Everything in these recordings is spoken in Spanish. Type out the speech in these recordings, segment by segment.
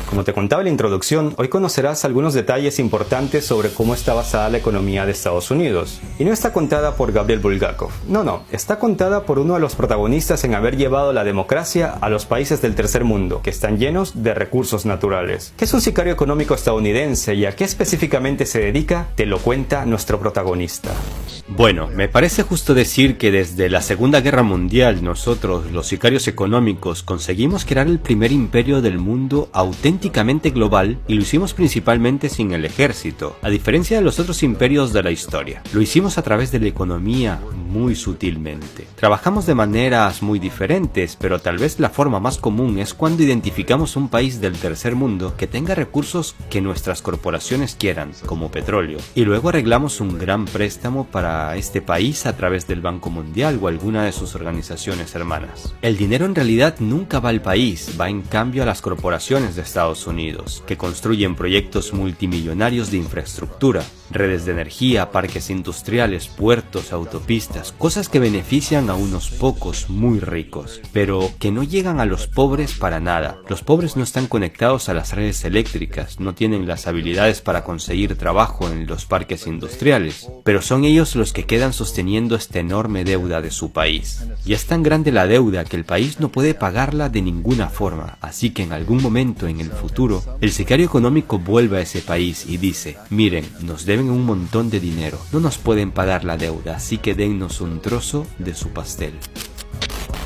Como te contaba en la introducción, hoy conocerás algunos detalles importantes sobre cómo está basada la economía de Estados Unidos. Y no está contada por Gabriel Bulgakov. No, está contada por uno de los protagonistas en haber llevado la democracia a los países del tercer mundo, que están llenos de recursos naturales. ¿Qué es un sicario económico estadounidense y a qué específicamente se dedica? Te lo cuenta nuestro protagonista. Bueno, me parece justo decir que desde la Segunda Guerra Mundial nosotros, los sicarios económicos, conseguimos crear el primer imperio del mundo auténticamente global y lo hicimos principalmente sin el ejército, a diferencia de los otros imperios de la historia. Lo hicimos a través de la economía muy sutilmente. Trabajamos de maneras muy diferentes, pero tal vez la forma más común es cuando identificamos un país del tercer mundo que tenga recursos que nuestras corporaciones quieran, como petróleo, y luego arreglamos un gran préstamo para este país a través del Banco Mundial o alguna de sus organizaciones hermanas. El dinero en realidad nunca va al país, va en cambio a las corporaciones de Estados Unidos, que construyen proyectos multimillonarios de infraestructura, redes de energía, parques industriales, puertos, autopistas, cosas que benefician a unos pocos muy ricos, pero que no llegan a los pobres para nada. Los pobres no están conectados a las redes eléctricas, no tienen las habilidades para conseguir trabajo en los parques industriales, pero son ellos los que quedan sosteniendo esta enorme deuda de su país. Y es tan grande la deuda que el país no puede pagarla de ninguna forma, así que en algún momento en el futuro, el sicario económico vuelve a ese país y dice: miren, nos deben un montón de dinero, no nos pueden pagar la deuda, así que dennos un trozo de su pastel.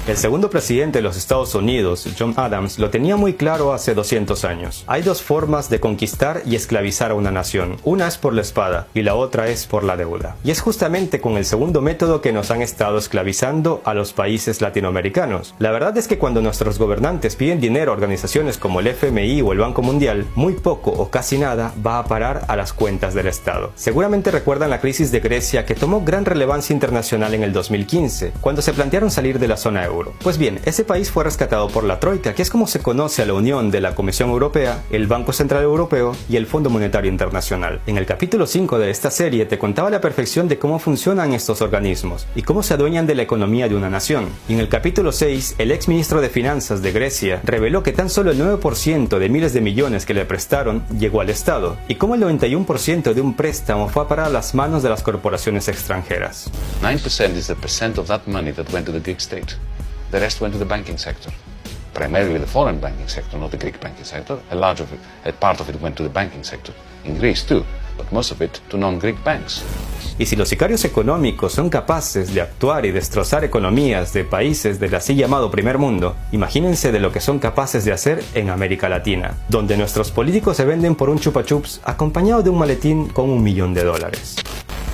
El segundo presidente de los Estados Unidos, John Adams, lo tenía muy claro hace 200 años. Hay dos formas de conquistar y esclavizar a una nación. Una es por la espada y la otra es por la deuda. Y es justamente con el segundo método que nos han estado esclavizando a los países latinoamericanos. La verdad es que cuando nuestros gobernantes piden dinero a organizaciones como el FMI o el Banco Mundial, muy poco o casi nada va a parar a las cuentas del Estado. Seguramente recuerdan la crisis de Grecia, que tomó gran relevancia internacional en el 2015, cuando se plantearon salir de la zona euro. Pues bien, ese país fue rescatado por la Troika, que es como se conoce a la unión de la Comisión Europea, el Banco Central Europeo y el Fondo Monetario Internacional. En el capítulo 5 de esta serie te contaba a la perfección de cómo funcionan estos organismos y cómo se adueñan de la economía de una nación. Y en el capítulo 6, el ex ministro de Finanzas de Grecia reveló que tan solo el 9% de miles de millones que le prestaron llegó al Estado, y cómo el 91% de un préstamo fue a parar a las manos de las corporaciones extranjeras. 9% is the percent of that money that went to the Greek state. The rest went to the banking sector, primarily the foreign banking sector, not the Greek banking sector. A part of it went to the banking sector, in Greece too, but most of it to non-Greek banks. Y si los sicarios económicos son capaces de actuar y destrozar economías de países del así llamado primer mundo, imagínense de lo que son capaces de hacer en América Latina, donde nuestros políticos se venden por un chupa chups acompañado de un maletín con $1.000.000.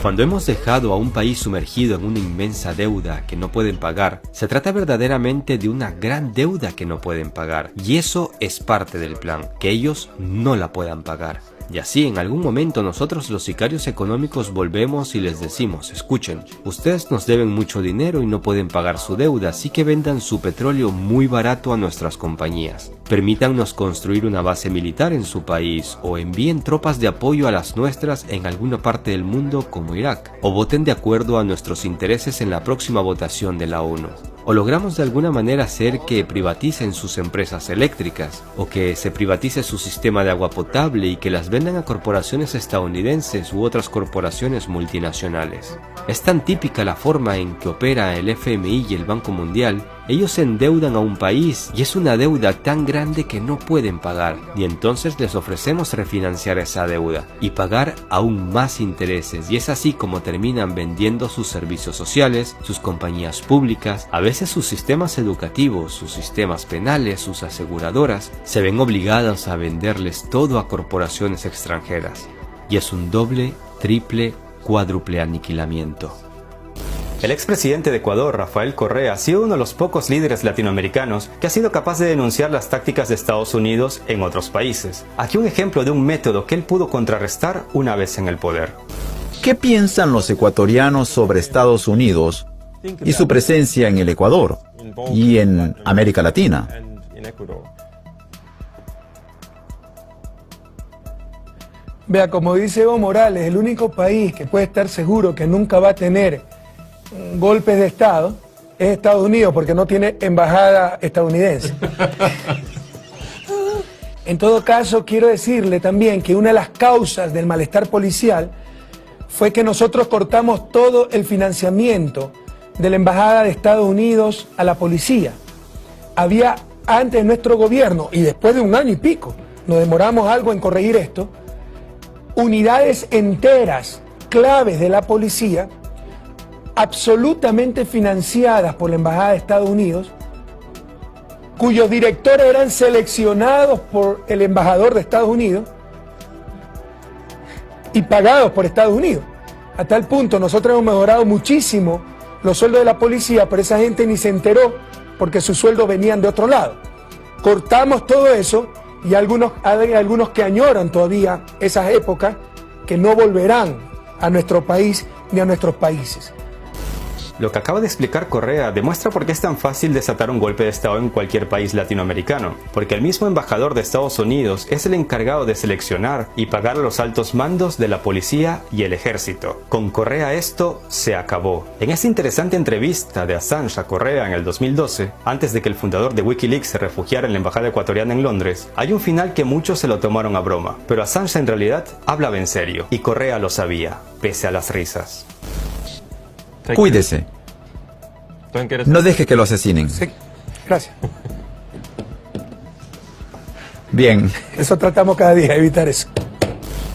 Cuando hemos dejado a un país sumergido en una inmensa deuda que no pueden pagar, se trata verdaderamente de una gran deuda que no pueden pagar. Y eso es parte del plan, que ellos no la puedan pagar. Y así en algún momento nosotros los sicarios económicos volvemos y les decimos: escuchen, ustedes nos deben mucho dinero y no pueden pagar su deuda, así que vendan su petróleo muy barato a nuestras compañías. Permítannos construir una base militar en su país, o envíen tropas de apoyo a las nuestras en alguna parte del mundo como Irak, o voten de acuerdo a nuestros intereses en la próxima votación de la ONU. O logramos de alguna manera hacer que privaticen sus empresas eléctricas, o que se privatice su sistema de agua potable y que las vendan a corporaciones estadounidenses u otras corporaciones multinacionales. Es tan típica la forma en que opera el FMI y el Banco Mundial. Ellos endeudan a un país y es una deuda tan grande que no pueden pagar, y entonces les ofrecemos refinanciar esa deuda y pagar aún más intereses, y es así como terminan vendiendo sus servicios sociales, sus compañías públicas, a veces sus sistemas educativos, sus sistemas penales, sus aseguradoras. Se ven obligados a venderles todo a corporaciones extranjeras, y es un doble, triple, cuádruple aniquilamiento. El expresidente de Ecuador, Rafael Correa, ha sido uno de los pocos líderes latinoamericanos que ha sido capaz de denunciar las tácticas de Estados Unidos en otros países. Aquí un ejemplo de un método que él pudo contrarrestar una vez en el poder. ¿Qué piensan los ecuatorianos sobre Estados Unidos y su presencia en el Ecuador y en América Latina? Vea, como dice Evo Morales, el único país que puede estar seguro que nunca va a tener golpes de Estado es Estados Unidos, porque no tiene embajada estadounidense. En todo caso, quiero decirle también que una de las causas del malestar policial fue que nosotros cortamos todo el financiamiento de la Embajada de Estados Unidos a la policía. Había antes de nuestro gobierno, y después de 1 año y pico, nos demoramos algo en corregir esto, unidades enteras, claves de la policía, absolutamente financiadas por la Embajada de Estados Unidos, cuyos directores eran seleccionados por el embajador de Estados Unidos y pagados por Estados Unidos. A tal punto, nosotros hemos mejorado muchísimo los sueldos de la policía, pero esa gente ni se enteró porque sus sueldos venían de otro lado. Cortamos todo eso y hay algunos que añoran todavía esas épocas que no volverán a nuestro país ni a nuestros países. Lo que acaba de explicar Correa demuestra por qué es tan fácil desatar un golpe de Estado en cualquier país latinoamericano, porque el mismo embajador de Estados Unidos es el encargado de seleccionar y pagar a los altos mandos de la policía y el ejército. Con Correa esto se acabó. En esta interesante entrevista de Assange a Correa en el 2012, antes de que el fundador de Wikileaks se refugiara en la embajada ecuatoriana en Londres, hay un final que muchos se lo tomaron a broma, pero Assange en realidad hablaba en serio, y Correa lo sabía, pese a las risas. Cuídese. No deje que lo asesinen. Sí, gracias. Bien. Eso tratamos cada día, evitar eso.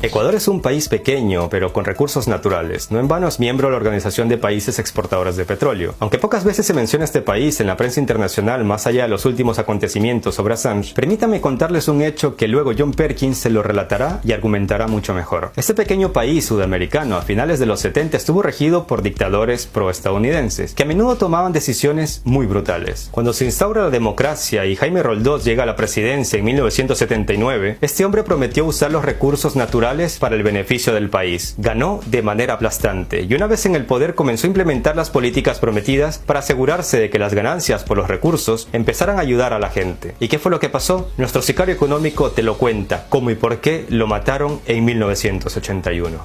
Ecuador es un país pequeño, pero con recursos naturales. No en vano es miembro de la Organización de Países Exportadores de Petróleo. Aunque pocas veces se menciona este país en la prensa internacional más allá de los últimos acontecimientos sobre Assange, permítame contarles un hecho que luego John Perkins se lo relatará y argumentará mucho mejor. Este pequeño país sudamericano a finales de los 70 estuvo regido por dictadores pro-estadounidenses, que a menudo tomaban decisiones muy brutales. Cuando se instaura la democracia y Jaime Roldós llega a la presidencia en 1979, este hombre prometió usar los recursos naturales para el beneficio del país. Ganó de manera aplastante y una vez en el poder comenzó a implementar las políticas prometidas para asegurarse de que las ganancias por los recursos empezaran a ayudar a la gente. ¿Y qué fue lo que pasó? Nuestro sicario económico te lo cuenta, cómo y por qué lo mataron en 1981.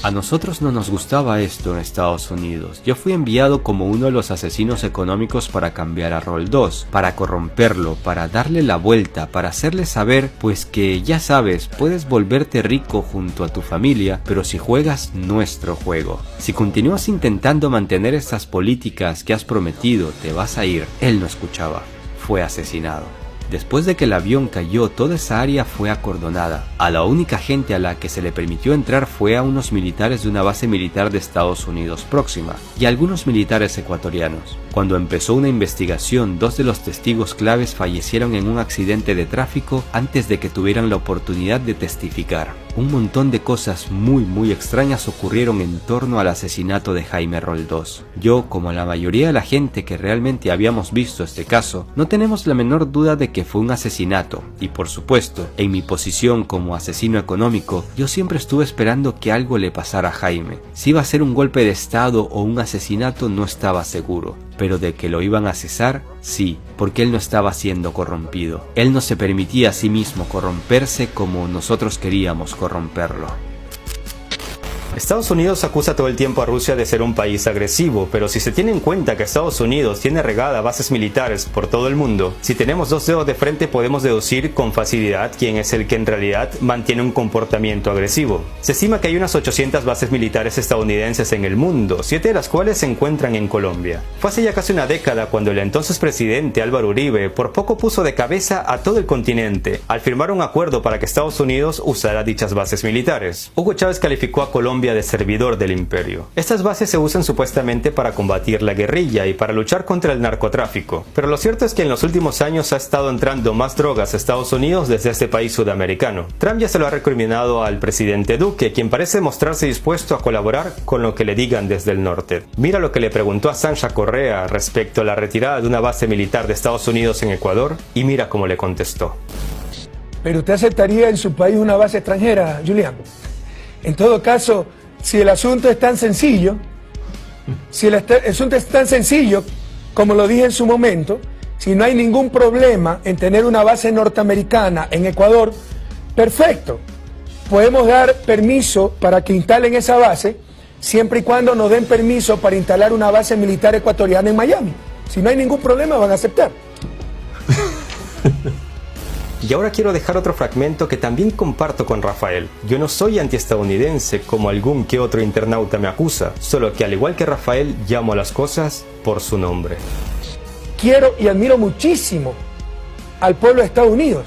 A nosotros no nos gustaba esto en Estados Unidos. Yo fui enviado como uno de los asesinos económicos para cambiar a Roldós, para corromperlo, para darle la vuelta, para hacerle saber, pues que ya sabes, puedes volverte rico junto a tu familia, pero si juegas nuestro juego. Si continúas intentando mantener estas políticas que has prometido, te vas a ir. Él no escuchaba. Fue asesinado. Después de que el avión cayó, toda esa área fue acordonada. A la única gente a la que se le permitió entrar fue a unos militares de una base militar de Estados Unidos próxima y a algunos militares ecuatorianos. Cuando empezó una investigación, 2 de los testigos claves fallecieron en un accidente de tráfico antes de que tuvieran la oportunidad de testificar. Un montón de cosas muy extrañas ocurrieron en torno al asesinato de Jaime Roldós. Yo, como la mayoría de la gente que realmente habíamos visto este caso, no tenemos la menor duda de que fue un asesinato, y por supuesto, en mi posición como asesino económico, yo siempre estuve esperando que algo le pasara a Jaime. Si iba a ser un golpe de estado o un asesinato no estaba seguro, pero de que lo iban a cesar, sí, porque él no estaba siendo corrompido. Él no se permitía a sí mismo corromperse como nosotros queríamos corromperlo. Estados Unidos acusa todo el tiempo a Rusia de ser un país agresivo, pero si se tiene en cuenta que Estados Unidos tiene regadas bases militares por todo el mundo, si tenemos 2 dedos de frente podemos deducir con facilidad quién es el que en realidad mantiene un comportamiento agresivo. Se estima que hay unas 800 bases militares estadounidenses en el mundo, 7 de las cuales se encuentran en Colombia. Fue hace ya casi una década cuando el entonces presidente Álvaro Uribe por poco puso de cabeza a todo el continente al firmar un acuerdo para que Estados Unidos usara dichas bases militares. Hugo Chávez calificó a Colombia de servidor del imperio. Estas bases se usan supuestamente para combatir la guerrilla y para luchar contra el narcotráfico, pero lo cierto es que en los últimos años ha estado entrando más drogas a Estados Unidos desde este país sudamericano. Trump ya se lo ha recriminado al presidente Duque, quien parece mostrarse dispuesto a colaborar con lo que le digan desde el norte. Mira lo que le preguntó a Assange a Correa respecto a la retirada de una base militar de Estados Unidos en Ecuador y mira cómo le contestó. ¿Pero usted aceptaría en su país una base extranjera, Julián? En todo caso, si el asunto es tan sencillo, como lo dije en su momento, si no hay ningún problema en tener una base norteamericana en Ecuador, perfecto. Podemos dar permiso para que instalen esa base, siempre y cuando nos den permiso para instalar una base militar ecuatoriana en Miami. Si no hay ningún problema, van a aceptar. Y ahora quiero dejar otro fragmento que también comparto con Rafael. Yo no soy antiestadounidense como algún que otro internauta me acusa, solo que al igual que Rafael llamo a las cosas por su nombre. Quiero y admiro muchísimo al pueblo de Estados Unidos.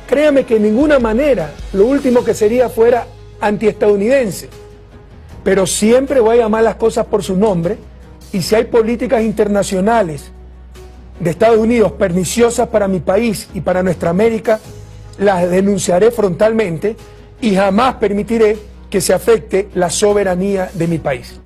Créame que de ninguna manera lo último que sería fuera antiestadounidense, pero siempre voy a llamar las cosas por su nombre, y si hay políticas internacionales de Estados Unidos perniciosas para mi país y para nuestra América, las denunciaré frontalmente y jamás permitiré que se afecte la soberanía de mi país.